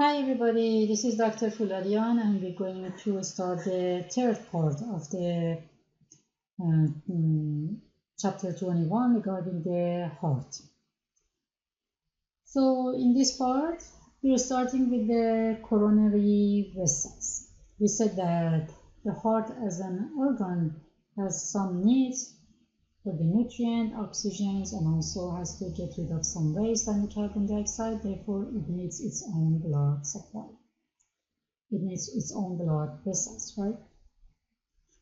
Hi everybody, this is Dr. Fouladian and we're going to start the third part of the uh, chapter 21 regarding the heart. So in this part, we're starting with the coronary vessels. We said that the heart as an organ has some needs for the nutrient, oxygens, and also has to get rid of some waste and carbon dioxide, therefore it needs its own blood supply. It needs its own blood vessels, right?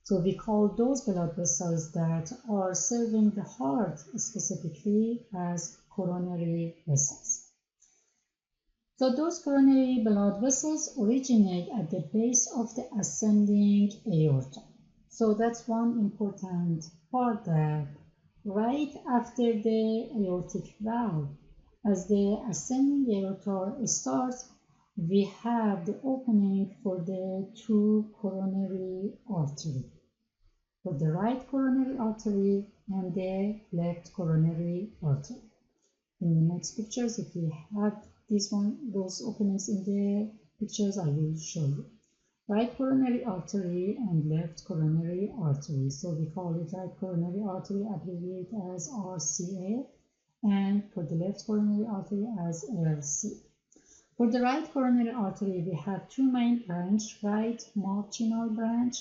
So we call those blood vessels that are serving the heart specifically as coronary vessels. So those coronary blood vessels originate at the base of the ascending aorta. So that's one important part, that right after the aortic valve, as the ascending aorta starts, we have the opening for the two coronary artery, for the right coronary artery and the left coronary artery. In the next pictures, if we have those openings in the pictures, I will show you. Right coronary artery and left coronary artery. So we call it right coronary artery, abbreviated as RCA, and for the left coronary artery as LC. For the right coronary artery, we have two main branches, right marginal branch,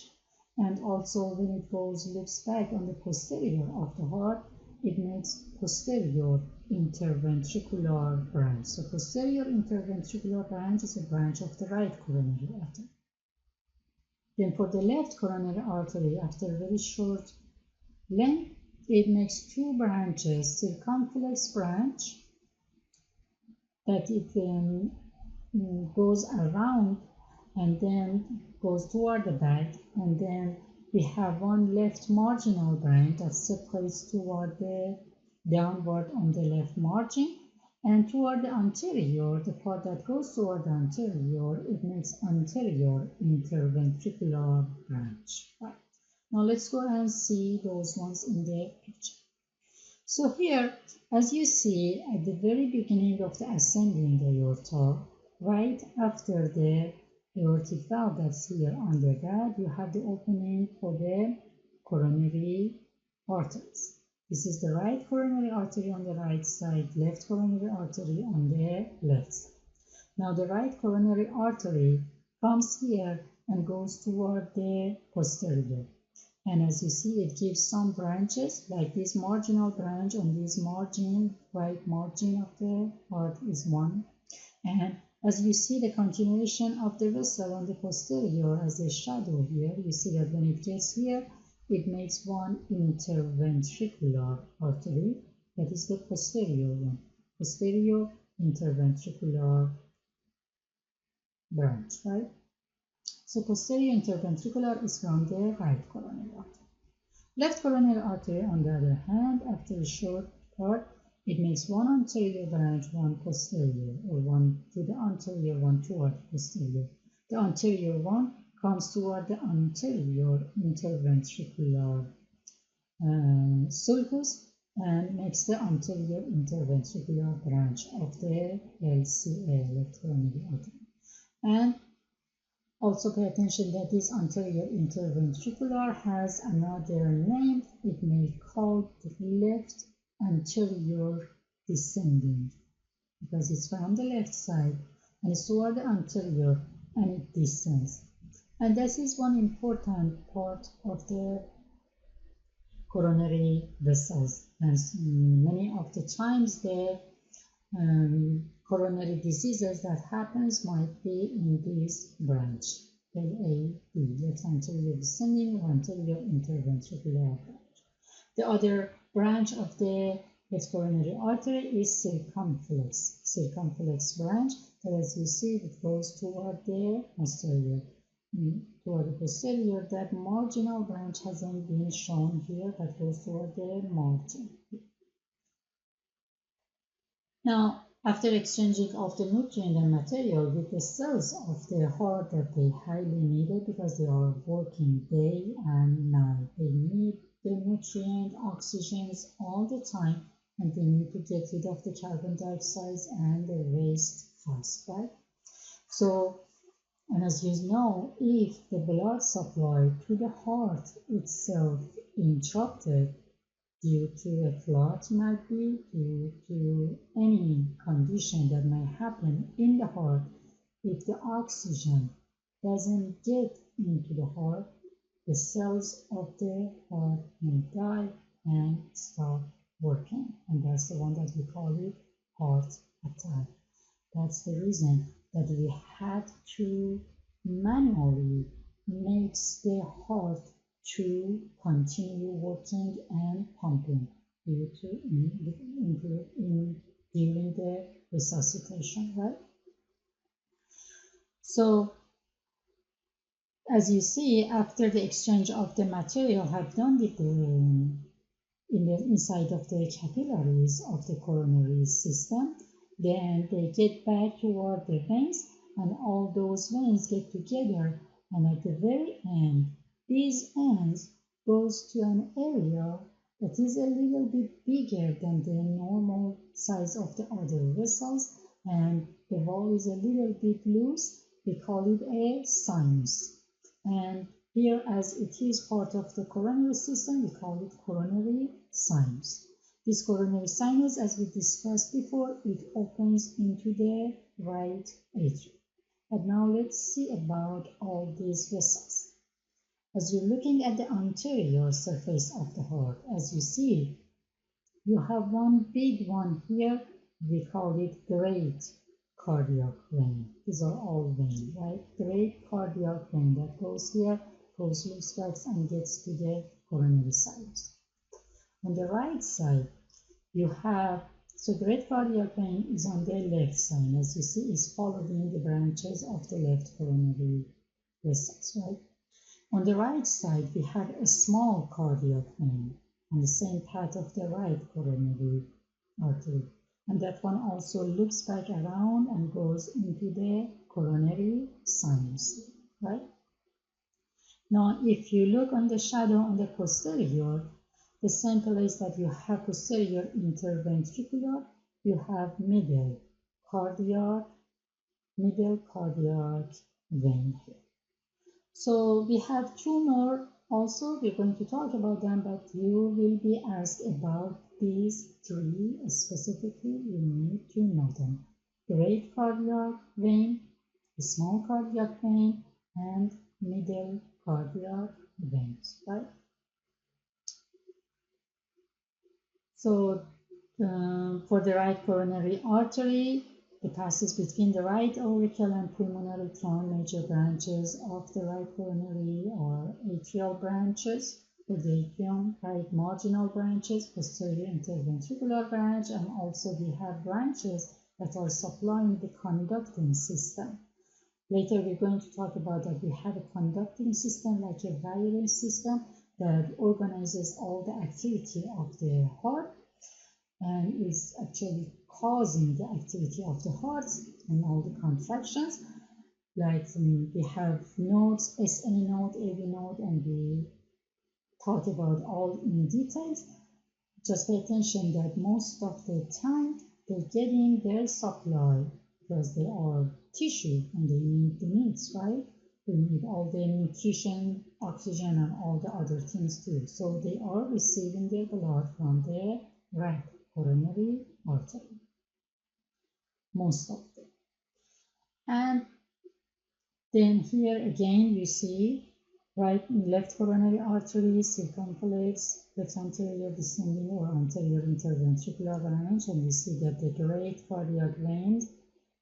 and also when it looks back on the posterior of the heart, it makes posterior interventricular branch. So posterior interventricular branch is a branch of the right coronary artery. Then for the left coronary artery, after a very short length, it makes two branches, circumflex branch, that it goes around and then goes toward the back, and then we have one left marginal branch that separates toward the downward on the left margin, and toward the anterior, the part that goes toward the anterior, it makes anterior interventricular branch. Right. Now let's go and see those ones in the picture. So here, as you see, at the very beginning of the ascending aorta, right after the aortic valve that's here under that, you have the opening for the coronary arteries. This is the right coronary artery on the right side, left coronary artery on the left side. Now the right coronary artery comes here and goes toward the posterior. And as you see, it gives some branches, like this marginal branch on this margin, right margin of the heart is one. And as you see the continuation of the vessel on the posterior as a shadow here, you see that when it gets here, it makes one interventricular artery, that is the posterior one, posterior interventricular branch, right? So posterior interventricular is from the right coronary artery. Left coronary artery, on the other hand, after a short part, it makes one anterior branch, one posterior, or one to the anterior, one toward the posterior. The anterior one comes toward the anterior interventricular sulcus and makes the anterior interventricular branch of the LCA, left coronary artery. And also pay attention that this anterior interventricular has another name. It may be called left anterior descending, because it's from the left side and it's toward the anterior and it descends. And this is one important part of the coronary vessels. And many of the times the coronary diseases that happens might be in this branch, LAD, left anterior descending or anterior interventricular branch. The other branch of the left coronary artery is circumflex branch, that as you see it goes toward the posterior. Toward the posterior, that marginal branch hasn't been shown here, but goes toward the margin. Now, after exchanging of the nutrient and material with the cells of the heart that they highly needed, because they are working day and night, they need the nutrient, oxygens all the time, and they need to get rid of the carbon dioxide and the waste fast, right? So, and as you know, if the blood supply to the heart itself interrupted due to a clot, might be due to any condition that may happen in the heart, if the oxygen doesn't get into the heart, the cells of the heart may die and stop working. And that's the one that we call it heart attack. That's the reason that we had to manually make the heart to continue working and pumping due to during the resuscitation, right? So as you see, after the exchange of the material have done in the inside of the capillaries of the coronary system, then they get back toward the veins, and all those veins get together, and at the very end, these ends goes to an area that is a little bit bigger than the normal size of the other vessels, and the wall is a little bit loose. We call it a sinus. And here, as it is part of the coronary system, we call it coronary sinus. This coronary sinus, as we discussed before, it opens into the right atrium. And now let's see about all these vessels. As you're looking at the anterior surface of the heart, as you see, you have one big one here. We call it great cardiac vein. These are all veins, right? Great cardiac vein that goes here, goes loose tracks and gets to the coronary sinus. On the right side, you have, so great cardiac vein is on the left side. As you see, is following the branches of the left coronary vessels, right? On the right side, we have a small cardiac vein on the same path of the right coronary artery. And that one also loops back around and goes into the coronary sinus, right? Now, if you look on the shadow on the posterior, the same place that you have posterior interventricular, you have middle cardiac vein here. So we have two more also, we're going to talk about them, but you will be asked about these three specifically. You need to know them. Great cardiac vein, small cardiac vein, and middle cardiac veins, right? So for the right coronary artery, it passes between the right auricle and pulmonary trunk, major branches of the right coronary or atrial branches, for the atrium, right marginal branches, posterior interventricular branch, and also we have branches that are supplying the conducting system. Later we're going to talk about that we have a conducting system like a wiring system that organizes all the activity of the heart and is actually causing the activity of the heart and all the contractions. Like we have nodes, SA node, AV node, and we talked about all in details. Just pay attention that most of the time they're getting their supply because they are tissue and they need the needs, right? They need all the nutrition, oxygen, and all the other things too. So they are receiving their blood from their right coronary artery, most of them. And then here again you see right and left coronary artery, circumflex, left anterior descending or anterior interventricular branch, and you see that the great cardiac vein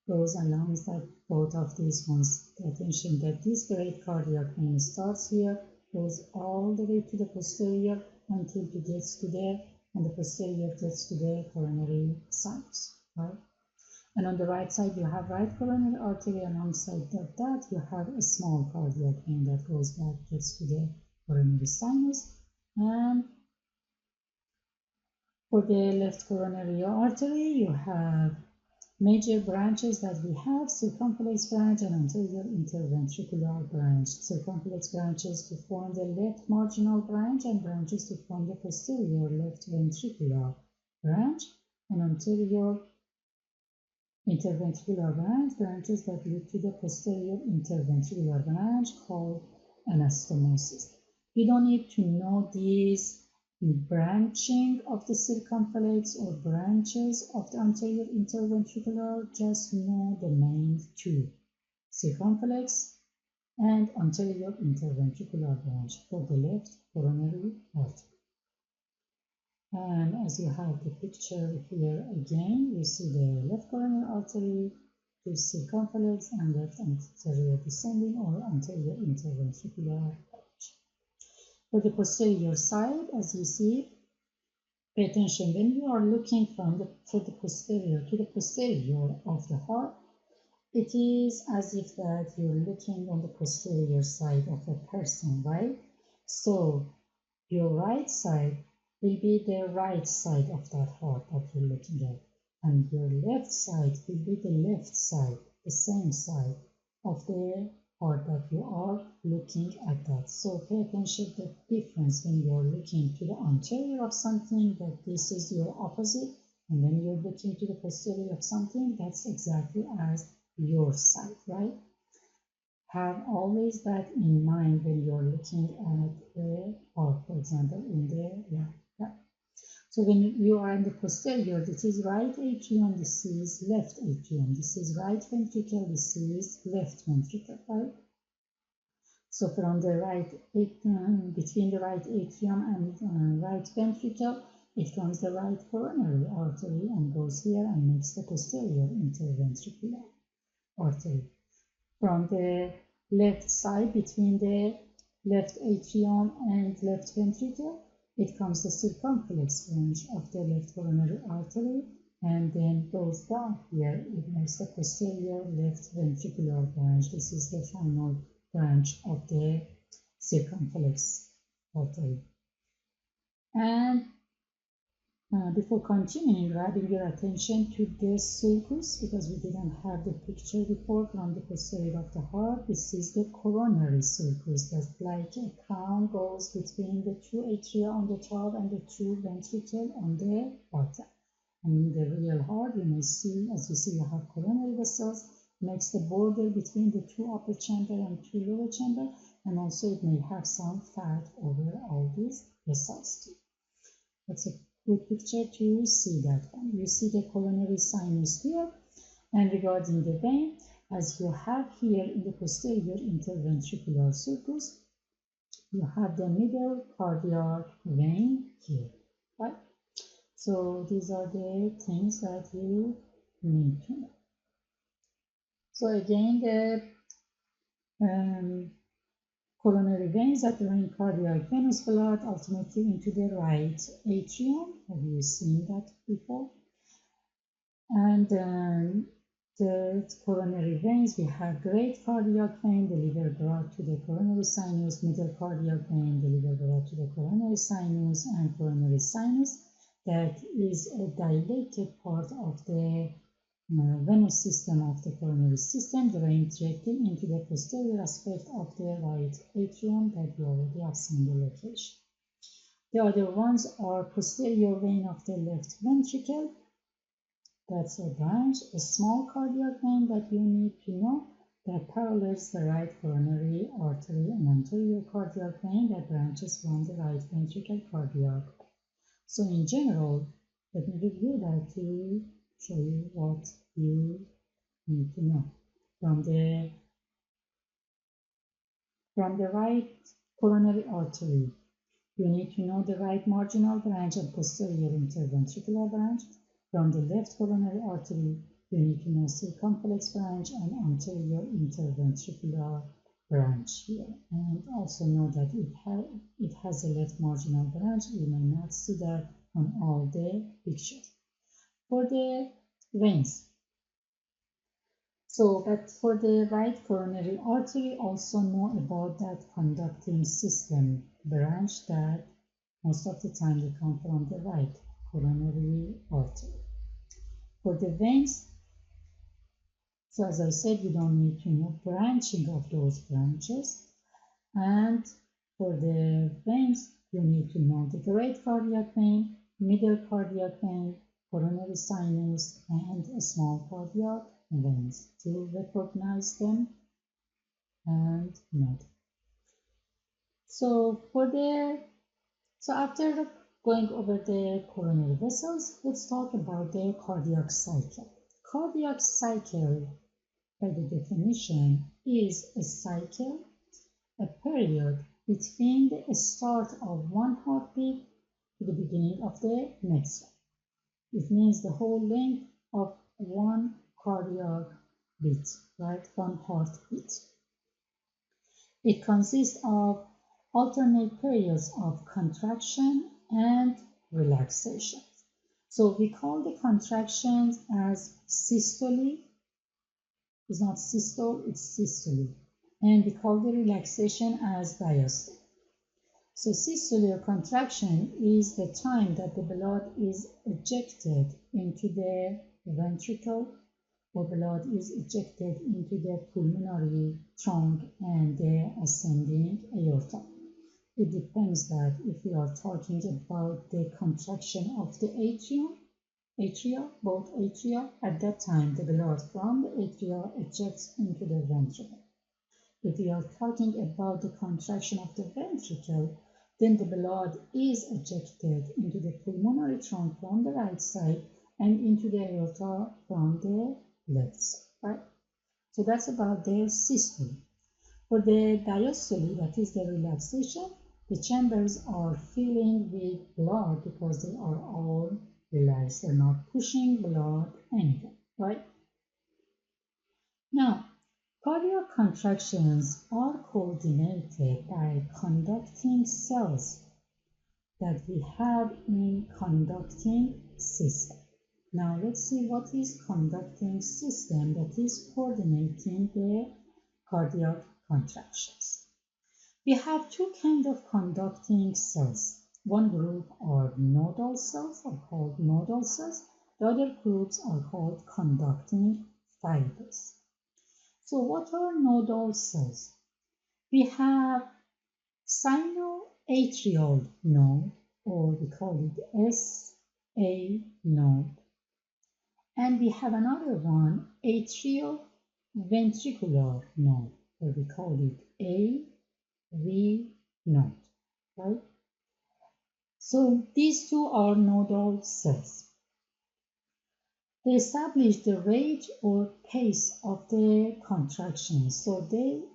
goes alongside both of these ones. Pay attention that this great cardiac vein starts here, goes all the way to the posterior until it gets to there, and the posterior gets to the coronary sinus, right? And on the right side, you have right coronary artery, and alongside that, you have a small cardiac vein that goes back, gets to the coronary sinus. And for the left coronary artery, you have major branches that we have, circumflex branch and anterior interventricular branch. Circumflex branches to form the left marginal branch and branches to form the posterior left ventricular branch, and anterior interventricular branch, branches that lead to the posterior interventricular branch called anastomosis. You don't need to know these branching of the circumflex or branches of the anterior interventricular, just know the main two, circumflex and anterior interventricular branch for the left coronary artery. And as you have the picture here again, you see the left coronary artery, the circumflex, and left anterior descending or anterior interventricular branch. For the posterior side, as you see, pay attention, when you are looking from the posterior to the posterior of the heart, it is as if that you're looking on the posterior side of the person, right? So your right side will be the right side of that heart that you're looking at, and your left side will be the left side, the same side of the heart that you are looking at that. So pay attention to the difference when you are looking to the anterior of something, that this is your opposite, and when you're looking to the posterior of something, that's exactly as your side, right? Have always that in mind when you're looking at the heart, for example, in the left. So when you are in the posterior, this is right atrium, this is left atrium, this is right ventricle, this is left ventricle, right? So from the right atrium, between the right atrium and right ventricle, it comes the right coronary artery and goes here and makes the posterior interventricular artery. From the left side, between the left atrium and left ventricle, it comes the circumflex branch of the left coronary artery and then goes down here. It makes the posterior left ventricular branch. This is the final branch of the circumflex artery. And before continuing, grabbing your attention to the sulcus, because we didn't have the picture before from the posterior of the heart. This is the coronary sulcus, that like a crown goes between the two atria on the top and the two ventricle on the bottom. And in the real heart, you may see, as you see, you have coronary vessels, makes the border between the two upper chamber and two lower chamber, and also it may have some fat over all these vessels too. That's a good picture to see that one. You see the coronary sinus here, and regarding the vein, as you have here in the posterior interventricular sulcus, you have the middle cardiac vein here, right? So these are the things that you need to know. So again, the coronary veins that drain cardiac venous blood ultimately into the right atrium. Have you seen that before? And the coronary veins, we have great cardiac vein, deliver blood to the coronary sinus, middle cardiac vein, deliver blood to the coronary sinus, and coronary sinus, that is a dilated part of the venous system of the coronary system, drain directly into the posterior aspect of the right atrium that you already have seen the location. The other ones are posterior vein of the left ventricle. That's a branch, a small cardiac vein that you need to know, that parallels the right coronary artery, and anterior cardiac vein that branches from the right ventricle cardiac. So in general, let me review that to show you what you need to know. From the right coronary artery, you need to know the right marginal branch and posterior interventricular branch. From the left coronary artery, you need to know circumflex branch and anterior interventricular branch here. And also know that it has a left marginal branch. You may not see that on all the pictures. For the veins, but for the right coronary artery, also know about that conducting system branch that most of the time they come from the right coronary artery. For the veins, so as I said, you don't need to know branching of those branches. And for the veins, you need to know the great cardiac vein, middle cardiac vein, coronary sinus, and a small cardiac veins to recognize them and note. So after going over the coronary vessels, let's talk about the cardiac cycle. Cardiac cycle, by the definition, is a cycle, a period between the start of one heartbeat to the beginning of the next one. It means the whole length of one cardiac beat, right? One heartbeat. It consists of alternate periods of contraction and relaxation. So we call the contractions as systole. It's not systole, it's systole. And we call the relaxation as diastole. So systole contraction is the time that the blood is ejected into the ventricle, or blood is ejected into the pulmonary trunk and the ascending aorta. It depends that if we are talking about the contraction of the atria, both atria, at that time the blood from the atria ejects into the ventricle. If we are talking about the contraction of the ventricle, then the blood is ejected into the pulmonary trunk from the right side and into the aorta from the left side, right? So that's about the systole. For the diastole, that is the relaxation, the chambers are filling with blood because they are all relaxed. They're not pushing blood anywhere, right? Now, cardiac contractions are coordinated by conducting cells that we have in conducting system. Now let's see what is conducting system that is coordinating the cardiac contractions. We have two kinds of conducting cells. One group are nodal cells, are called nodal cells. The other groups are called conducting fibers. So what are nodal cells? We have sinoatrial node, or we call it SA node. And we have another one, atrioventricular node, or we call it AV node, right? So these two are nodal cells. They establish the rate or pace of the contractions. So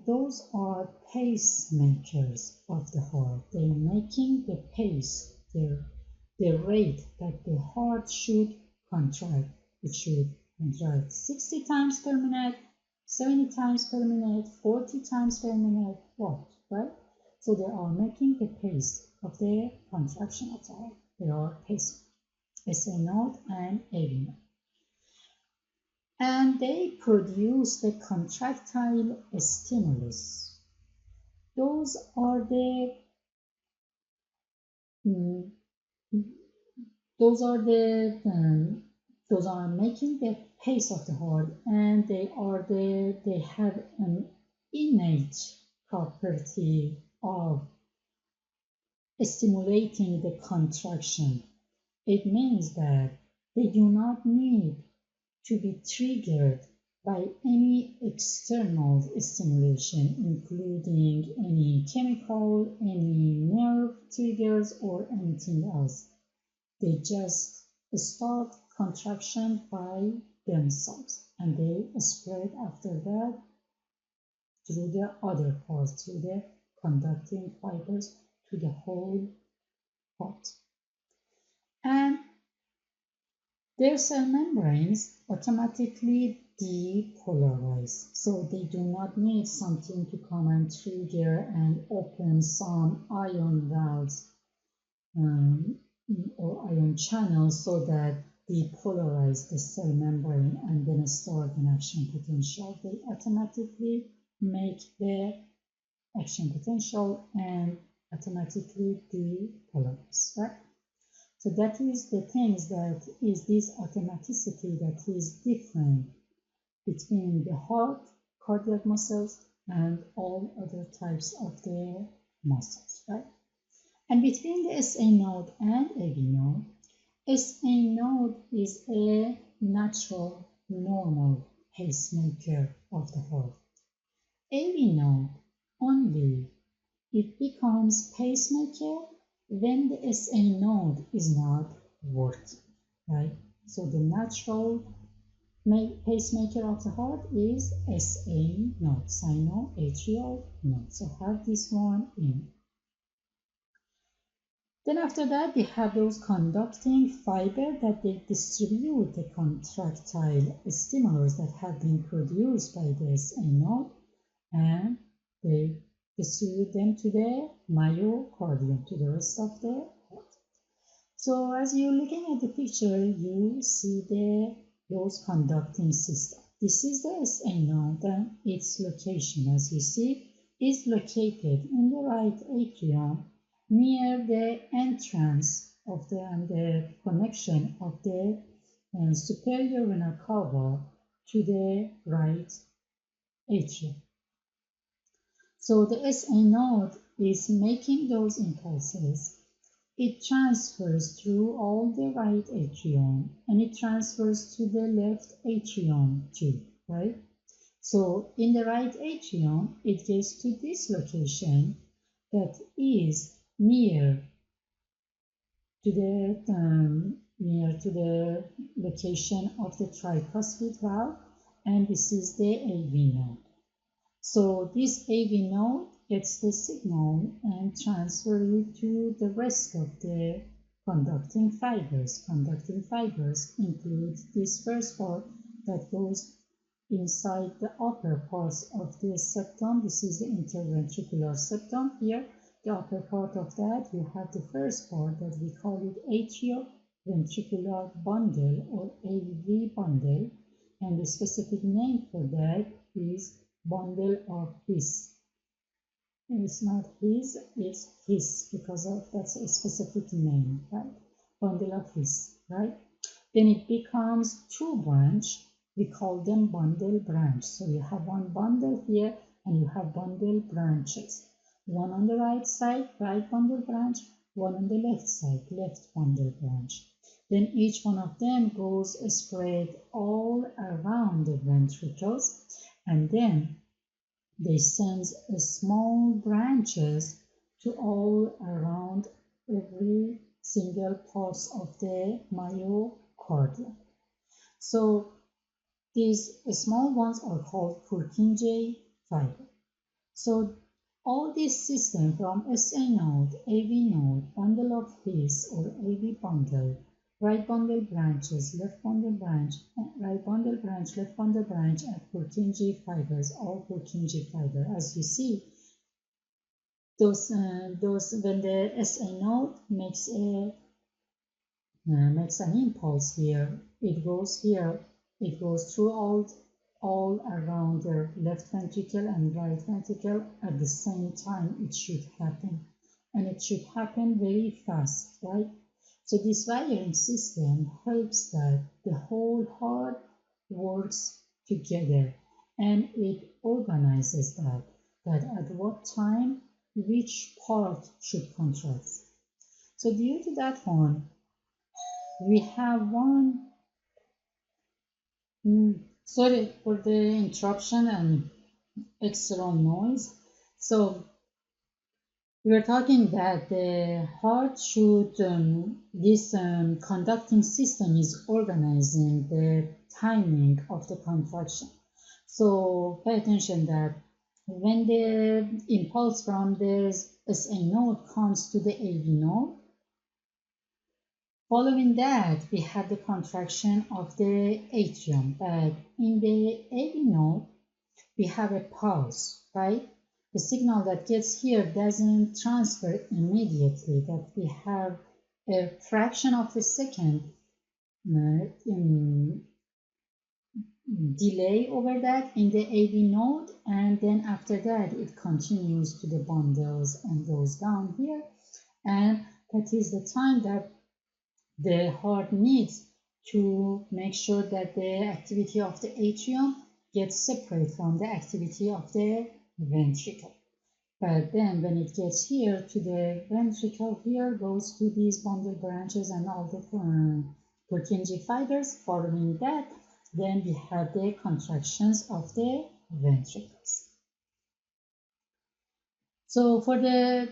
those are pacemakers of the heart. They're making the pace, the rate that the heart should contract. It should contract 60 times per minute, 70 times per minute, 40 times per minute, what, right? So they are making the pace of the contraction of the heart. They are pacemakers, SA node and AV node. And they produce the contractile stimulus. Those are making the pace of the heart, and they have an innate property of stimulating the contraction. It means that they do not need to be triggered by any external stimulation, including any chemical, any nerve triggers, or anything else. They just start contraction by themselves, and they spread after that through the other parts, through the conducting fibers to the whole heart. And their cell membranes automatically depolarize, so they do not need something to come and trigger and open some ion valves or ion channels so that depolarize the cell membrane and then start an action potential. They automatically make the action potential and automatically depolarize, right? So that is the things that is this automaticity that is different between the heart, cardiac muscles, and all other types of the muscles, right? And between the SA node and AV node, SA node is a natural, normal pacemaker of the heart. AV node only it becomes pacemaker when the SA node is not working, right? So the natural pacemaker of the heart is SA node, sinoatrial node. So have this one in. Then after that, we have those conducting fiber that they distribute the contractile stimulus that have been produced by the SA node, and they distribute them to the myocardium, to the rest of the heart. So as you're looking at the picture, you see those conducting system. This is the SA node, and its location, as you see, is located in the right atrium near the entrance of the connection of the superior vena cava to the right atrium. So the SA node is making those impulses. It transfers through all the right atrium and it transfers to the left atrium too, right? So in the right atrium, it gets to this location that is near to the location of the tricuspid valve, and this is the AV node. So this AV node gets the signal and transfers it to the rest of the conducting fibers. Conducting fibers include this first part that goes inside the upper parts of the septum. This is the interventricular septum here. The upper part of that, you have the first part that we call it atrioventricular bundle or AV bundle, and the specific name for that is bundle of His. And it's not his, it's his, because of that's a specific name, right? Bundle of His, right? Then it becomes two branch. We call them bundle branch. So you have one bundle here and you have bundle branches. One on the right side, right bundle branch, one on the left side, left bundle branch. Then each one of them goes spread all around the ventricles, and then they send small branches to all around every single parts of the myocardium. So these small ones are called Purkinje fiber. So all this system from SA node, AV node, bundle of His or AV bundle, right bundle branches, left bundle branch, right bundle branch, left bundle branch, and Purkinje fibers, all Purkinje fiber. As you see, those when the SA node makes an impulse here, it goes here, it goes through all around the left ventricle and right ventricle at the same time. It should happen, and it should happen very fast, right? So this wiring system helps that the whole heart works together, and it organizes that at what time which part should contract. So due to that one, we have one. Sorry for the interruption and extra noise. So we were talking that the heart should, this conducting system is organizing the timing of the contraction. So pay attention that when the impulse from the SA node comes to the AV node, following that we have the contraction of the atrium, but in the AV node we have a pause, right? The signal that gets here doesn't transfer immediately, that we have a fraction of a second delay over that in the AV node, and then after that it continues to the bundles and goes down here, and that is the time that the heart needs to make sure that the activity of the atrium gets separate from the activity of the ventricle. But then when it gets here to the ventricle, here goes to these bundle branches and all the Purkinje fibers. Following that, then we have the contractions of the ventricles. So for the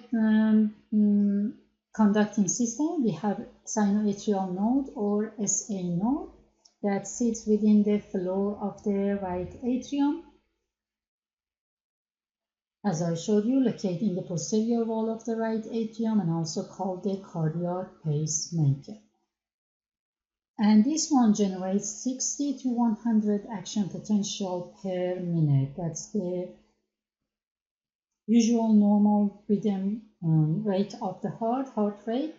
conducting system, we have sinoatrial node or SA node that sits within the floor of the right atrium. As I showed you, located in the posterior wall of the right atrium and also called the cardiac pacemaker. And this one generates 60 to 100 action potential per minute. That's the usual normal rhythm rate of the heart rate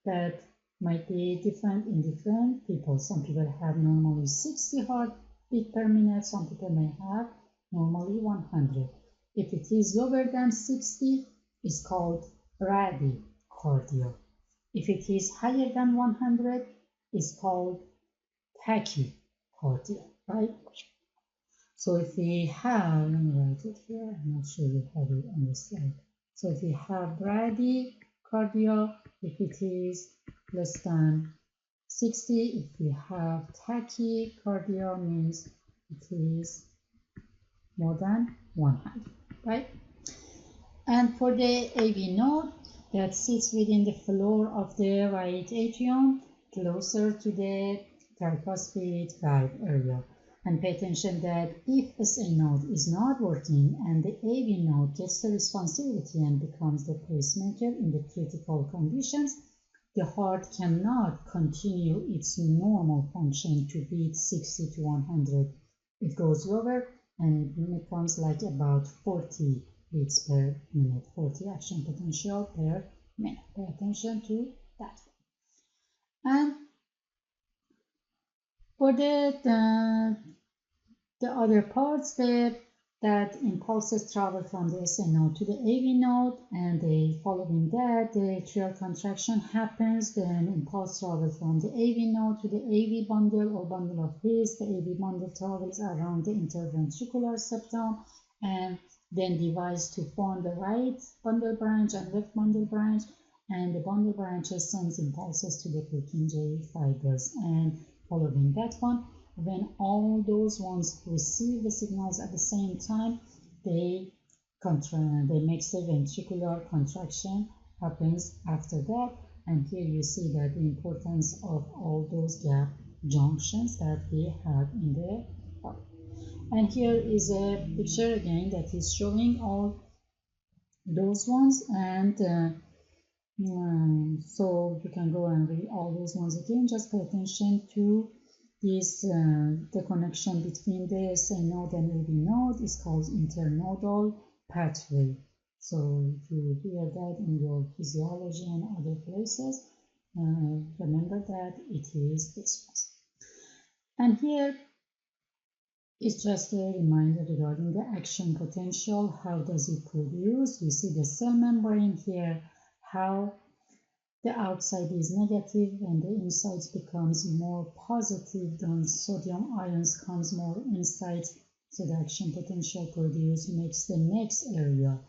that might be different in different people. Some people have normally 60 heartbeat per minute. Some people may have normally 100. If it is lower than 60, it's called bradycardia. If it is higher than 100, it's called tachycardia, right? So if we have, let me write it here, I'm not sure we have it on the slide. So if we have bradycardia, if it is less than 60, if we have tachycardia, means it is more than 100, right? And for the AV node that sits within the floor of the right atrium, closer to the tricuspid valve area. And pay attention that if SA node is not working and the AV node gets the responsibility and becomes the pacemaker in the critical conditions, the heart cannot continue its normal function to beat 60 to 100. It goes lower and it becomes like about 40 beats per minute, 40 action potential per minute. Pay attention to that. And for the other parts that impulses travel from the SA node to the AV node, and following that, the atrial contraction happens, then impulse travels from the AV node to the AV bundle or bundle of his. The AV bundle travels around the interventricular septum and then divides to form the right bundle branch and left bundle branch, and the bundle branches sends impulses to the Purkinje fibers. And following that one, when all those ones receive the signals at the same time, they make the ventricular contraction happens after that. And here you see that the importance of all those gap junctions that we have in the heart. And here is a picture again that is showing all those ones, and so you can go and read all those ones again. Just pay attention to this, the connection between the SA node and AV node is called internodal pathway. So if you hear that in your physiology and other places, remember that it is this one. And here is just a reminder regarding the action potential. How does it produce? We see the cell membrane here, how the outside is negative and the inside becomes more positive, then sodium ions comes more inside, so the action potential produced makes the next area,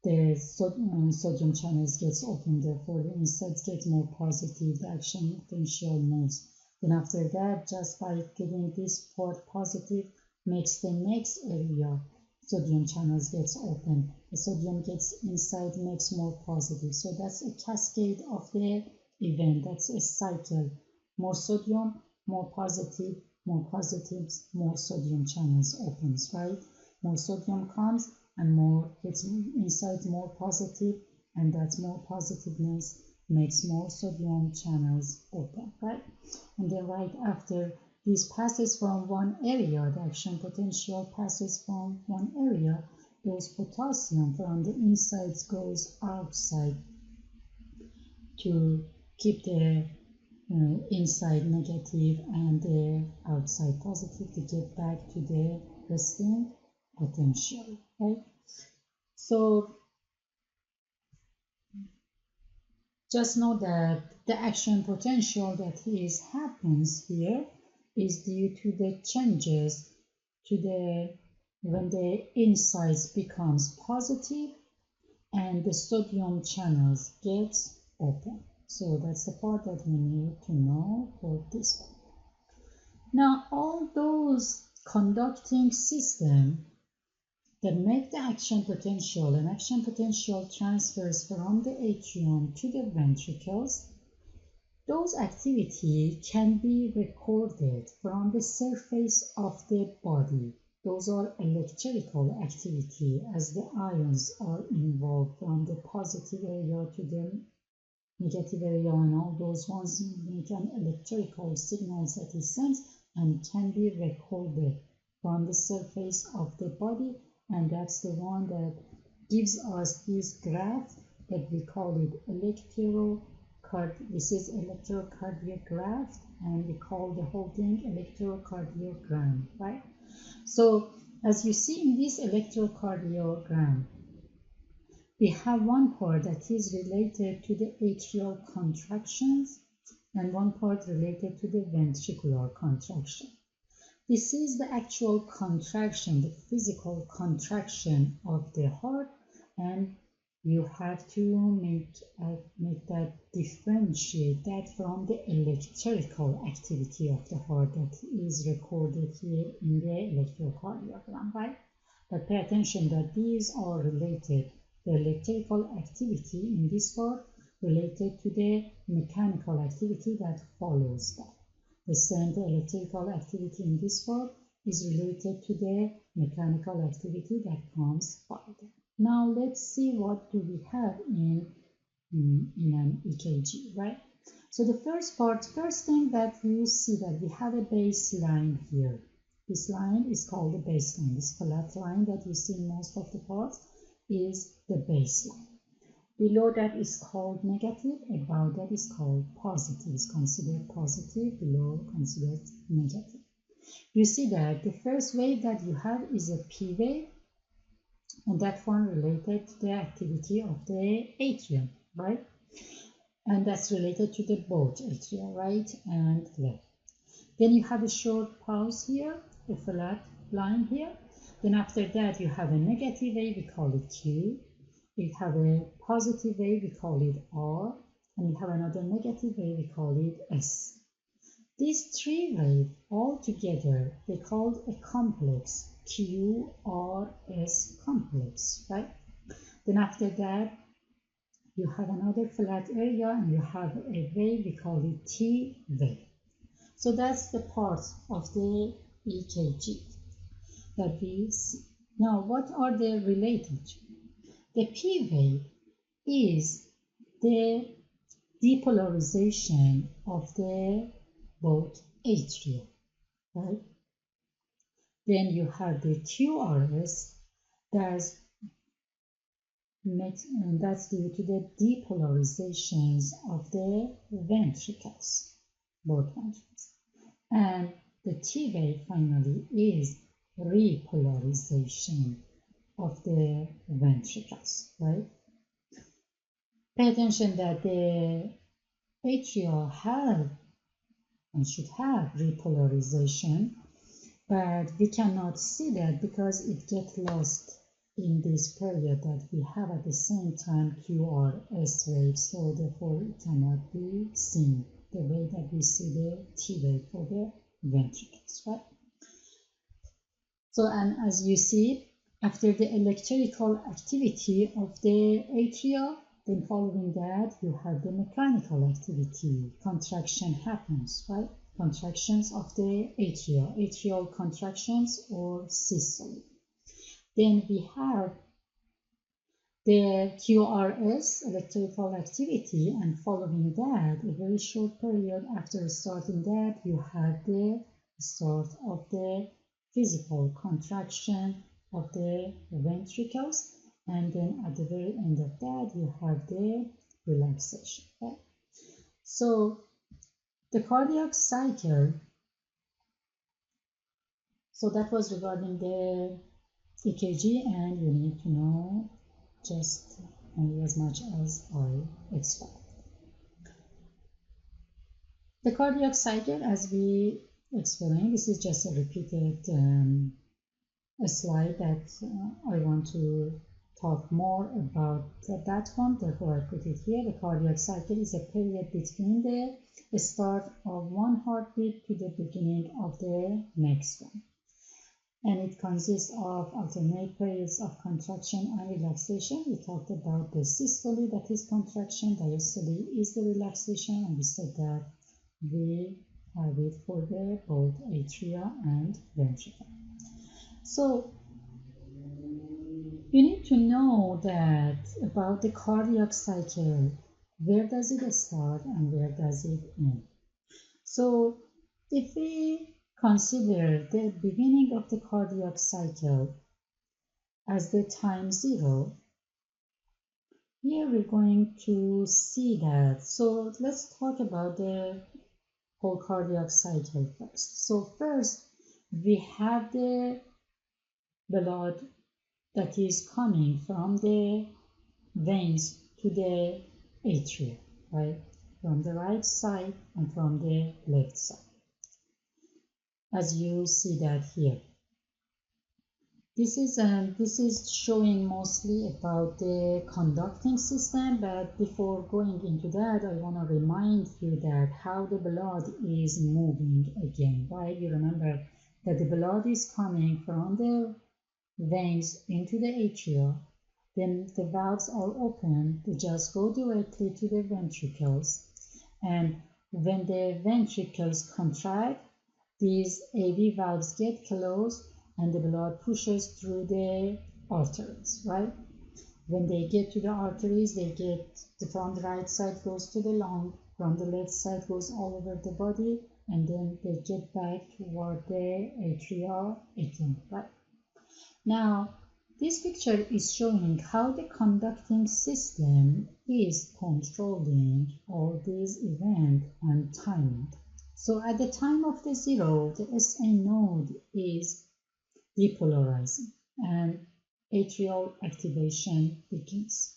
the sodium channels gets open, therefore the insides get more positive, the action potential moves. Then after that, just by getting this port positive, makes the next area, sodium channels gets open, the sodium gets inside, makes more positive. So that's a cascade of the event, that's a cycle. More sodium, more positive, more positives, more sodium channels opens, right? More sodium comes and more gets inside, more positive, and that's more positiveness makes more sodium channels open, right? And then right after this passes from one area, the action potential passes from one area, those potassium from the insides goes outside to keep the inside negative and the outside positive to get back to the resting potential, right? So just know that the action potential that happens here is due to the changes to the when the insides becomes positive and the sodium channels get open. So that's the part that we need to know for this one. Now all those conducting systems that make the action potential and action potential transfers from the atrium to the ventricles, those activity can be recorded from the surface of the body. Those are electrical activity as the ions are involved from the positive area to the negative area, and all those ones make an electrical signals that is sent and can be recorded from the surface of the body, and that's the one that gives us this graph that we call it this is electrocardiogram, and we call the whole thing electrocardiogram, right? So as you see in this electrocardiogram, we have one part that is related to the atrial contractions and one part related to the ventricular contraction. This is the actual contraction, the physical contraction of the heart, and you have to make that differentiate that from the electrical activity of the heart that is recorded here in the electrocardiogram, right? But pay attention that these are related. The electrical activity in this part related to the mechanical activity that follows that. The same electrical activity in this part is related to the mechanical activity that comes by that. Now let's see what do we have in an EKG, right? So the first thing that you see that we have a baseline here. This line is called the baseline. This flat line that you see in most of the parts is the baseline. Below that is called negative, above that is called positive, is considered positive, below considered negative. You see that the first wave that you have is a P wave, and that one related to the activity of the atrium, right? And that's related to the both atria, right and left. Then you have a short pause here, a flat line here. Then after that you have a negative wave, we call it Q. We have a positive wave, we call it R. And we have another negative wave, we call it S. These three waves all together, they called a complex, QRS complex, right? Then after that, you have another flat area and you have a wave, we call it T wave. So that's the part of the EKG that we see. Now, what are they related to? The P wave is the depolarization of the both atria, right? Then you have the QRS that's due to the depolarizations of the ventricles, both ventricles. And the T wave finally is repolarization of the ventricles, right? Pay attention that the atria have and should have repolarization, but we cannot see that because it gets lost in this period that we have at the same time QRS wave, so therefore it cannot be seen the way that we see the T wave for the ventricles, right? So, and as you see, after the electrical activity of the atria, then following that you have the mechanical activity, contraction happens, right? Contractions of the atria, atrial contractions or systole. Then we have the QRS, electrical activity, and following that, a very short period after starting that, you have the start of the physical contraction of the ventricles, and then at the very end of that, you have the relaxation, right? So the cardiac cycle, so that was regarding the EKG, and you need to know just only as much as I expect. The cardiac cycle, as we explained, this is just a repeated a slide that I want to talk more about that one, therefore I put it here. The cardiac cycle is a period between the start of one heartbeat to the beginning of the next one. And it consists of alternate periods of contraction and relaxation. We talked about the systole, that is contraction, diastole is the relaxation, and we said that we have it for the both atria and ventricle. So you need to know that about the cardiac cycle, where does it start and where does it end. So if we consider the beginning of the cardiac cycle as the time zero, here we're going to see that. So let's talk about the whole cardiac cycle first. So first we have the blood that is coming from the veins to the atria, right? From the right side and from the left side, as you see that here. This is showing mostly about the conducting system, but before going into that, I want to remind you that how the blood is moving again, right? You remember that the blood is coming from the veins into the atria, then the valves are open, they just go directly to the ventricles, and when the ventricles contract, these AV valves get closed and the blood pushes through the arteries, right? When they get to the arteries, they get from the right side goes to the lung, from the left side goes all over the body, and then they get back toward the atria again, right? Now, this picture is showing how the conducting system is controlling all these events and timing. So at the time of the zero, the SA node is depolarizing and atrial activation begins.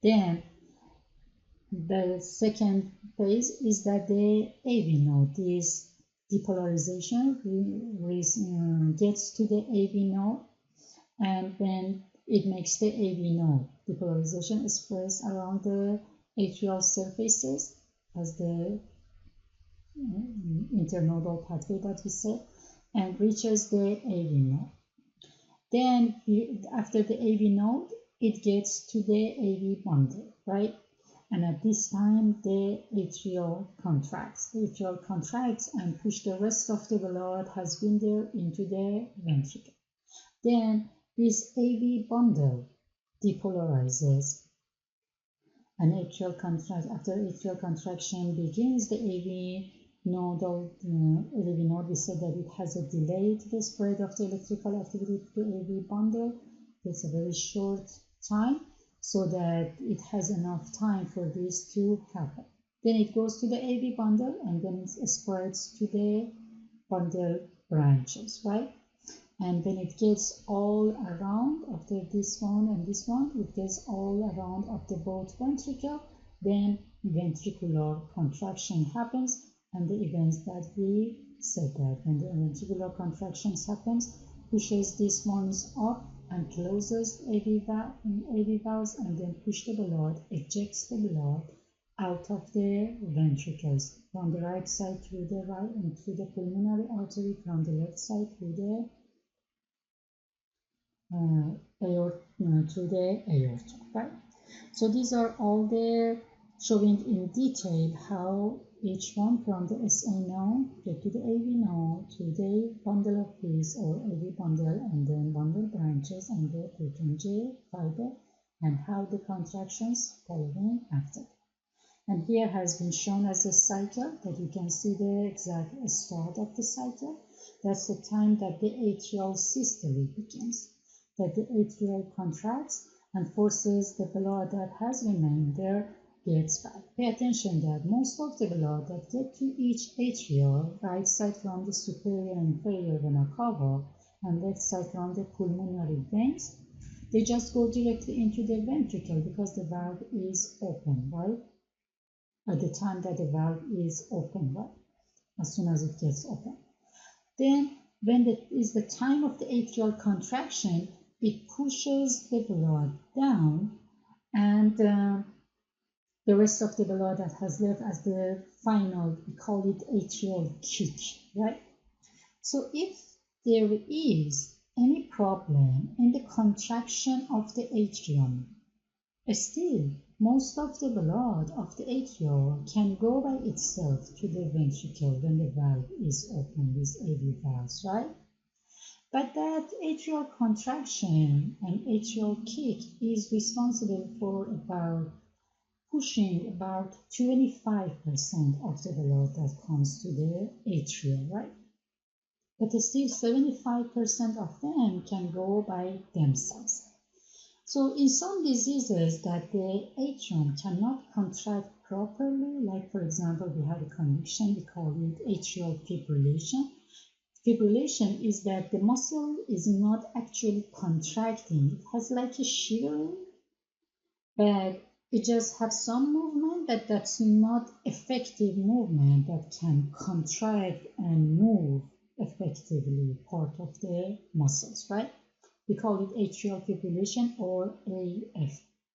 Then the second phase is that the AV node, this depolarization gets to the AV node, and when it makes the AV node, depolarization spreads around the atrial surfaces as the internodal pathway that we said, and reaches the AV node. Then after the AV node, it gets to the AV bundle, right? And at this time, the atrial contracts. The atrial contracts and push the rest of the blood has been there into the ventricle. Then this AV bundle depolarizes. And atrial contract, after atrial contraction begins, the AV node, we said that it has a delay to the spread of the electrical activity to the AV bundle. It's a very short time, so that it has enough time for this to happen. Then it goes to the AV bundle and then it spreads to the bundle branches, right? And when it gets all around after this one and this one, it gets all around of the both ventricle, then ventricular contraction happens, and the events that we said that when the ventricular contractions happens, pushes these ones up and closes AV valves, and then push the blood, ejects the blood out of the ventricles from the right side through the right and through the pulmonary artery, from the left side through the aorta, right? So these are all the showing in detail how each one from the SA node get to the AV node to the bundle of peas or AV bundle, and then bundle branches and the Purkinje fiber, and how the contractions following after. And here has been shown as a cycle that you can see the exact start of the cycle. That's the time that the atrial systole begins, that the atrial contracts and forces the blood that has remained there gets back. Pay attention that most of the blood that get to each atrial, right side from the superior and inferior vena cava and left side from the pulmonary veins, they just go directly into the ventricle because the valve is open, right? At the time that the valve is open, right? As soon as it gets open. Then when it is the time of the atrial contraction, it pushes the blood down, and the rest of the blood that has left as the final, we call it atrial kick, right? So if there is any problem in the contraction of the atrium, still most of the blood of the atrium can go by itself to the ventricle when the valve is open, these AV valves, right? But that atrial contraction and atrial kick is responsible for about pushing about 25% of the blood that comes to the atrium, right? But still 75% of them can go by themselves. So in some diseases that the atrium cannot contract properly, like for example, we have a condition, we call it atrial fibrillation. Fibrillation is that the muscle is not actually contracting. It has like a shivering, but it just has some movement, but that's not effective movement that can contract and move effectively part of the muscles, right? We call it atrial fibrillation or AF.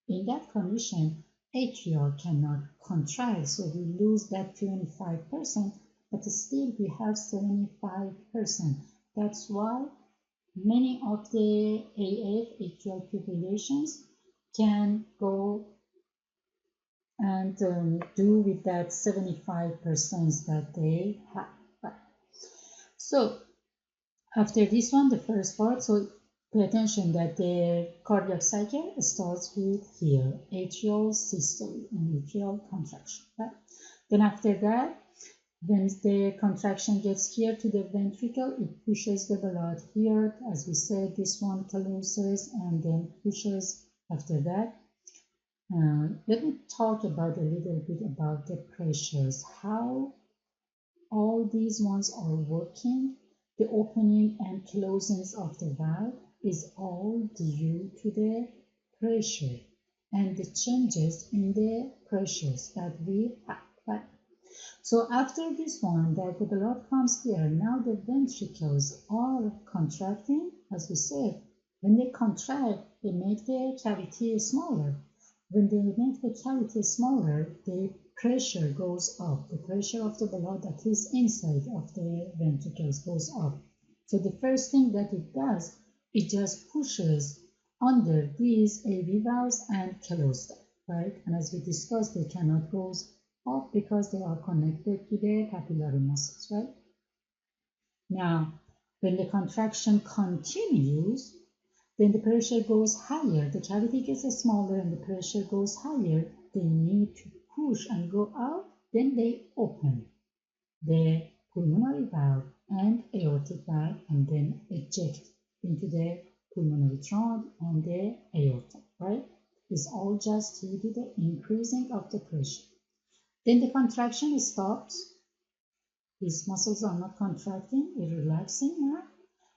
In that condition, atrial cannot contract, so we lose that 25%, but still we have 75%. That's why many of the AF, atrial fibrillations, can go and do with that 75% that they have. So after this one, the first part, so pay attention that the cardiac cycle starts with here, atrial systole and atrial contraction, right? Then after that, when the contraction gets here to the ventricle, it pushes the blood here. As we said, this one closes and then pushes after that. Let me talk about a little bit about the pressures, how all these ones are working. The opening and closings of the valve is all due to the pressure and the changes in the pressures that we have, right? So after this one, that the blood comes here, now the ventricles are contracting. As we said, when they contract, they make the cavity smaller. When they make the cavity smaller, the pressure goes up. The pressure of the blood that is inside of the ventricles goes up. So the first thing that it does, it just pushes under these AV valves and closes them, right? And as we discussed, they cannot go up because they are connected to the papillary muscles, right? Now, when the contraction continues, then the pressure goes higher. The cavity gets smaller and the pressure goes higher. They need to push and go out. Then they open the pulmonary valve and aortic valve and then eject into the pulmonary trunk and the aorta, right? It's all just due to the increasing of the pressure. Then the contraction stops. These muscles are not contracting, it's relaxing now.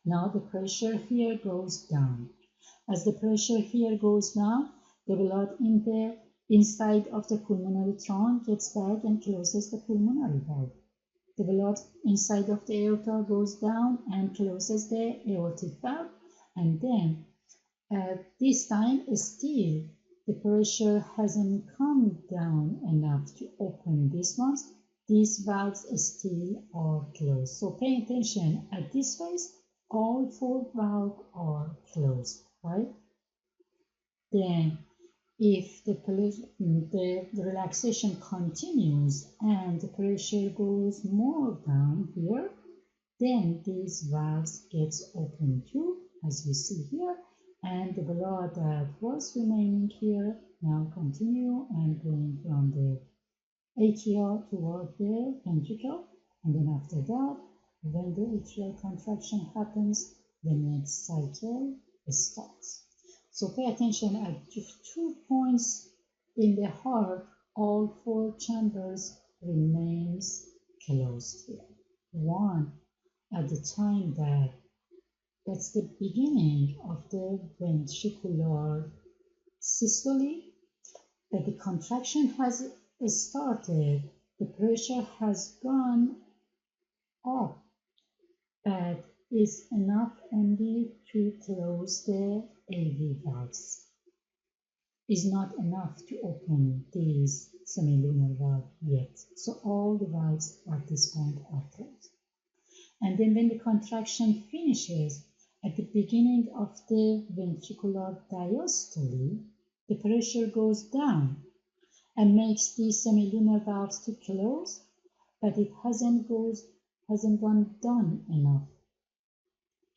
Now the pressure here goes down. As the pressure here goes down, the blood in the inside of the pulmonary trunk gets back and closes the pulmonary valve. The blood inside of the aorta goes down and closes the aortic valve. And then at this time, still the pressure hasn't come down enough to open these ones. These valves still are closed. So pay attention, at this phase, all 4 valves are closed, right? Then if the relaxation continues and the pressure goes more down here, then these valves gets open too, as you see here, and the blood that was remaining here now continue and going from the atria toward the ventricle, and then after that, when the atrial contraction happens, the next cycle starts. So pay attention at 2 points in the heart, all 4 chambers remains closed here. One at the time that's the beginning of the ventricular systole, that the contraction has started, the pressure has gone up, but is enough only to close the AV valves. Is not enough to open these semilunar valve yet. So all the valves at this point are closed. And then when the contraction finishes, at the beginning of the ventricular diastole, the pressure goes down and makes these semilunar valves to close, but it hasn't gone down enough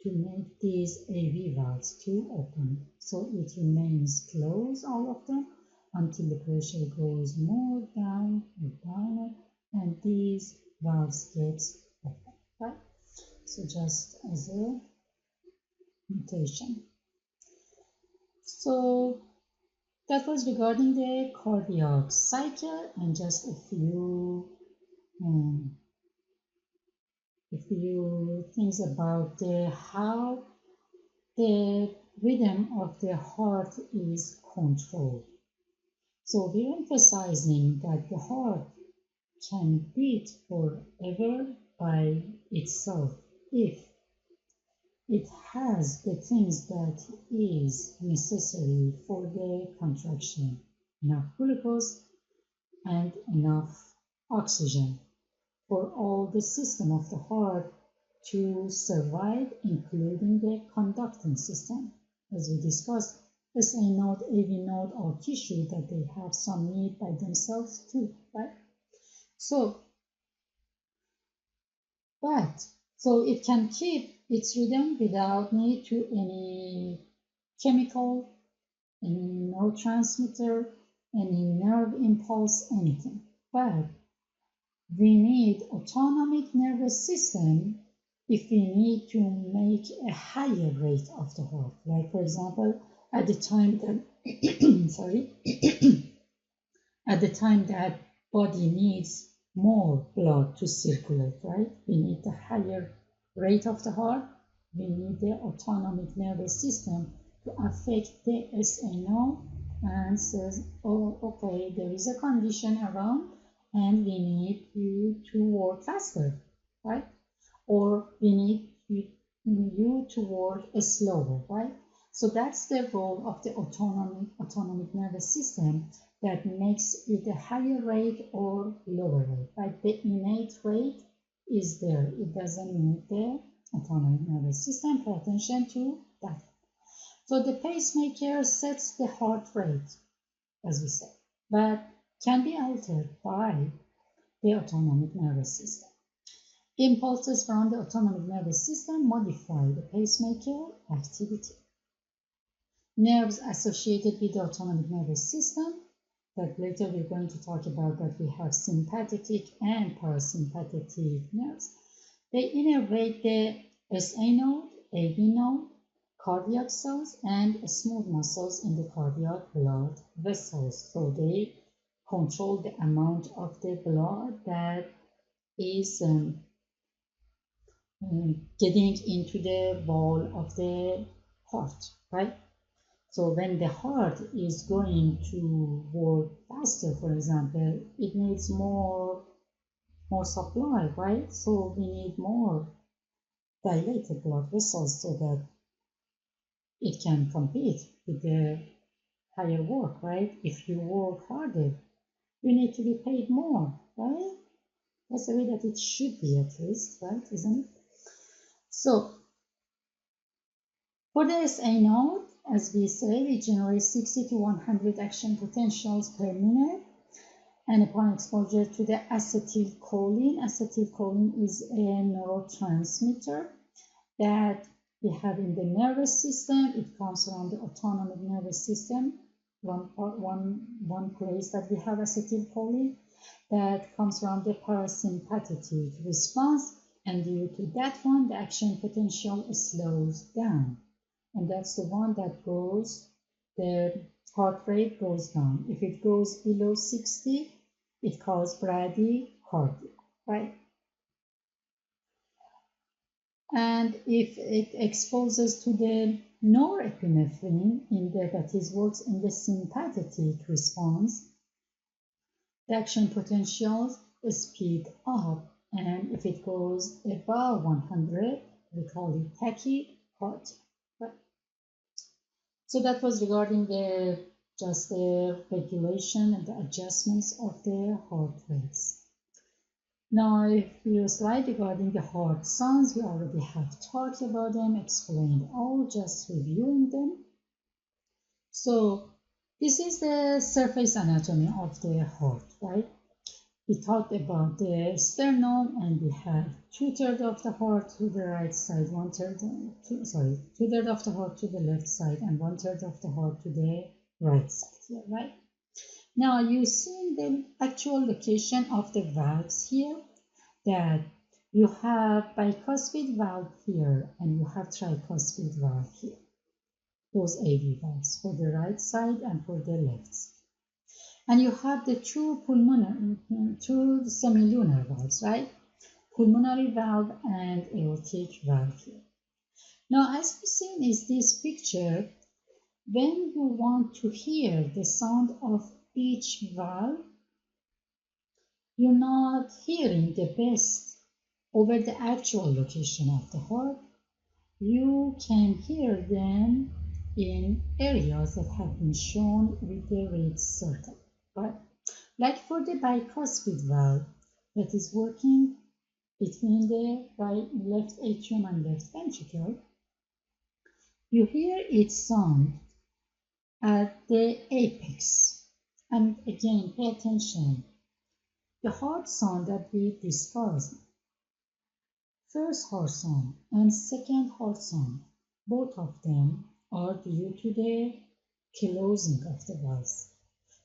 to make these AV valves to open. So it remains closed, all of them, until the pressure goes more down and down, and these valves get open, right? So just as a notation. So that was regarding the cardiac cycle, and just a few things about how the rhythm of the heart is controlled. So we're emphasizing that the heart can beat forever by itself if it has the things that is necessary for the contraction, enough glucose and enough oxygen for all the system of the heart to survive, including the conducting system. As we discussed, SA node, AV node are tissue that they have some need by themselves too, right? So it can keep its rhythm without need to any chemical, any neurotransmitter, any nerve impulse, anything. But we need autonomic nervous system if we need to make a higher rate of the heart. Like for example, at the time that sorry, at the time that body needs more blood to circulate, right? We need the higher rate of the heart. We need the autonomic nervous system to affect the SA and says, oh, okay, there is a condition around and we need you to work faster, right? Or we need you to work slower, right? So that's the role of the autonomic nervous system that makes it a higher rate or lower rate, right? The innate rate is there. It doesn't need the autonomic nervous system. Pay attention to that. So the pacemaker sets the heart rate, as we said, but can be altered by the autonomic nervous system. Impulses from the autonomic nervous system modify the pacemaker activity. Nerves associated with the autonomic nervous system, that later we're going to talk about, that we have sympathetic and parasympathetic nerves. They innervate the SA node, AV node, cardiac cells, and smooth muscles in the cardiac blood vessels. So they control the amount of the blood that is getting into the wall of the heart, right? So when the heart is going to work faster, for example, it needs more supply, right? So we need more dilated blood vessels so that it can compete with the higher work, right? If you work harder, you need to be paid more, right? That's the way that it should be, at least, right? Isn't it? So for the SA node, as we say, we generate 60 to 100 action potentials per minute. And upon exposure to the acetylcholine is a neurotransmitter that we have in the nervous system. It comes from the autonomic nervous system, one place that we have acetylcholine, that comes from the parasympathetic response, and due to that one, the action potential slows down. And that's the one that goes, the heart rate goes down. If it goes below 60, it calls bradycardia, right? And if it exposes to the norepinephrine, that is works in the sympathetic response, the action potentials speed up. And if it goes above 100, We call it tachycardia. Right? So that was regarding the just the regulation and the adjustments of the heart rates. Now, if you slide regarding the heart sounds, we already have talked about them, explained all, just reviewing them. So this is the surface anatomy of the heart, right? We talked about the sternum, and we have 2/3 of the heart to the right side, 2/3 of the heart to the left side, and 1/3 of the heart to the right side here, right? Now you see the actual location of the valves here, that you have bicuspid valve here and you have tricuspid valve here. Those AV valves for the right side and for the left side. And you have the two semilunar valves, right? Pulmonary valve and aortic valve here. Now, as we see in this picture, when you want to hear the sound of each valve, you're not hearing the best over the actual location of the heart. You can hear them in areas that have been shown with the red circle, right? Like for the bicuspid valve that is working between the left atrium and left ventricle, you hear its sound at the apex. And again, pay attention. The heart sound that we discussed, first heart sound and second heart sound, both of them are due to the closing of the valves.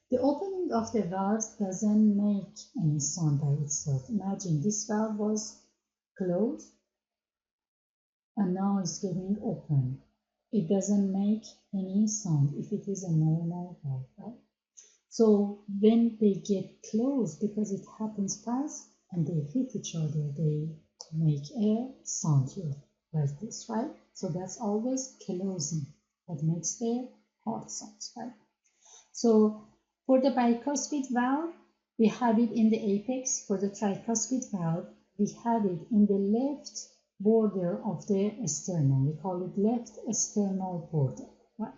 The opening of the valves doesn't make any sound by itself. Imagine this valve was closed and now it's getting open. It doesn't make any sound if it is a normal valve, right? So when they get closed, because it happens fast and they hit each other, they make a sound here like this, right? So that's always closing that makes the heart sounds, right? So for the bicuspid valve, we have it in the apex. For the tricuspid valve, we have it in the left border of the sternum. We call it left sternal border, right?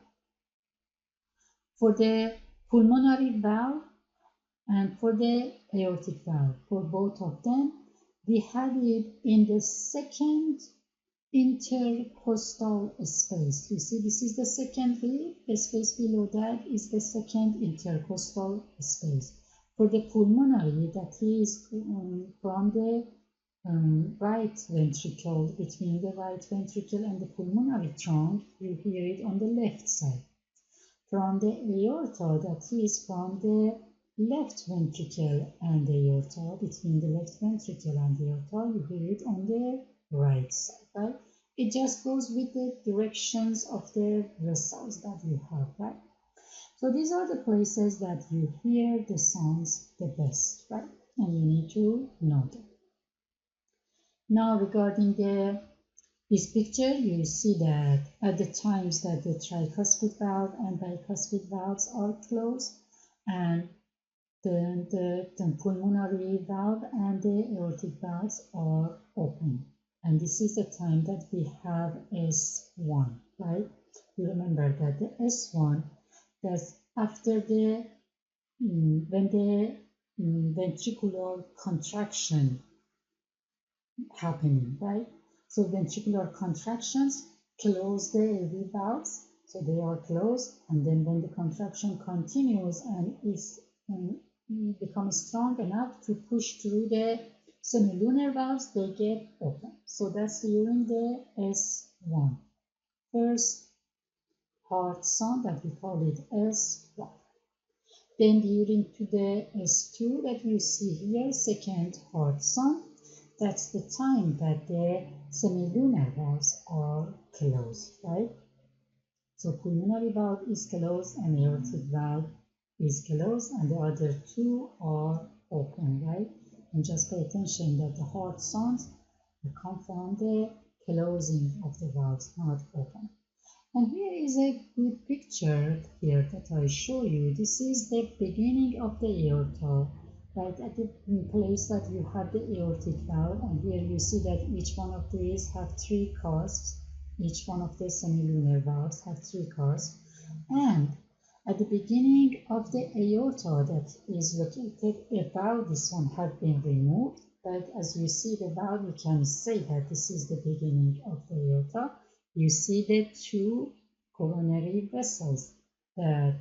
For the pulmonary valve and for the aortic valve, for both of them, we have it in the second intercostal space. You see, this is the second rib. The space below that is the second intercostal space. For the pulmonary, that is from the right ventricle, between the right ventricle and the pulmonary trunk, you hear it on the left side. From the aorta, that is from the left ventricle and the aorta, between the left ventricle and the aorta, you hear it on the right side, right? It just goes with the directions of the vessels that you have, right? So these are the places that you hear the sounds the best, right? And you need to know them. Now regarding this picture, you see that at the times that the tricuspid valve and bicuspid valves are closed, and the pulmonary valve and the aortic valves are open. And this is the time that we have S1, right? You remember that the S1, that's after the, when the ventricular contraction happening, right? So ventricular contractions close the AV valves, so they are closed, and then when the contraction continues and is becomes strong enough to push through the semilunar valves, they get open. So that's during the S1, first heart sound that we call it S1. Then during to the S2 that you see here, second heart sound, that's the time that the semilunar valves are closed, right? So pulmonary valve is closed and aortic valve is closed, and the other two are open, right? And just pay attention that the heart sounds come from the closing of the valves, not open. And here is a good picture here that I show you. This is the beginning of the aorta, right at the place that you have the aortic valve, and here you see that each one of these have three cusps. Each one of the semilunar valves have three cusps, and at the beginning of the aorta that is located above this one have been removed. But as you see the valve, you can say that this is the beginning of the aorta. You see the two coronary vessels that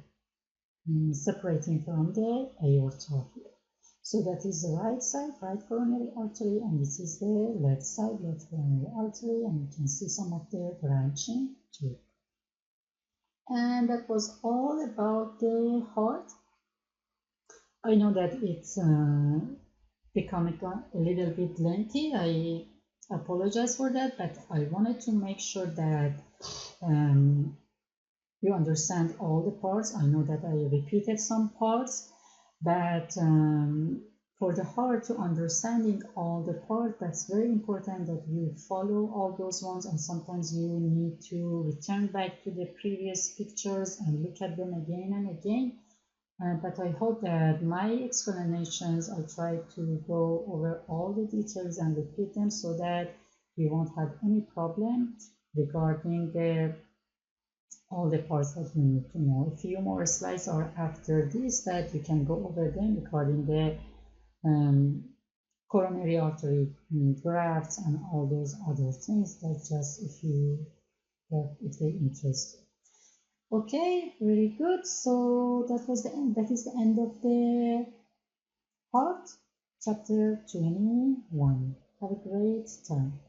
separating from the aorta here. So that is the right side, right coronary artery, and this is the left side, left coronary artery, and you can see some of the branching too. And that was all about the heart. I know that it's becoming a little bit lengthy. I apologize for that, but I wanted to make sure that you understand all the parts. I know that I repeated some parts, but for the heart to understanding all the parts, that's very important that you follow all those ones, and sometimes you need to return back to the previous pictures and look at them again and again. But I hope that my explanations, I try to go over all the details and repeat them so that you won't have any problem regarding all the parts that you need to know. A few more slides are after this that you can go over them regarding the coronary artery grafts and all those other things. That's just if they interest you. Okay, very good. So that was the end. That is the end of the part, chapter 21. Have a great time.